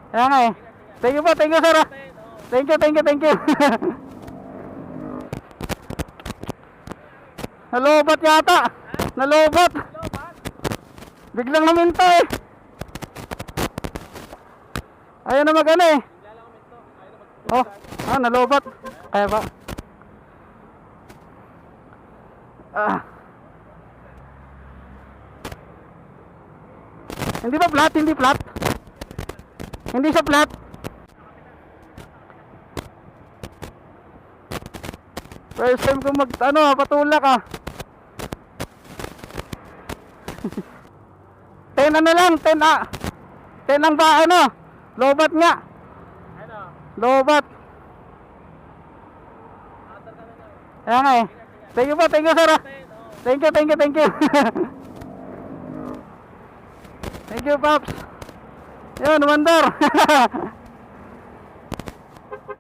Kaya nga eh. Thank you po, thank you sir. Thank you, thank you, thank you. Nalobat yata. Nalobat. Biglang naminto eh. Ayaw na mag ano eh. Oh, nalobat. Kaya ba? Hindi ba flat? Hindi flat? Hindi siya flat. First time ko patulak ah. 10 ano lang, 10 ah. 10 ang ba lobat nga. Lobat. Kaya nga eh. Thank you po, thank you sir. Thank you, thank you, thank you. Thank you Pops. Yun, wonder.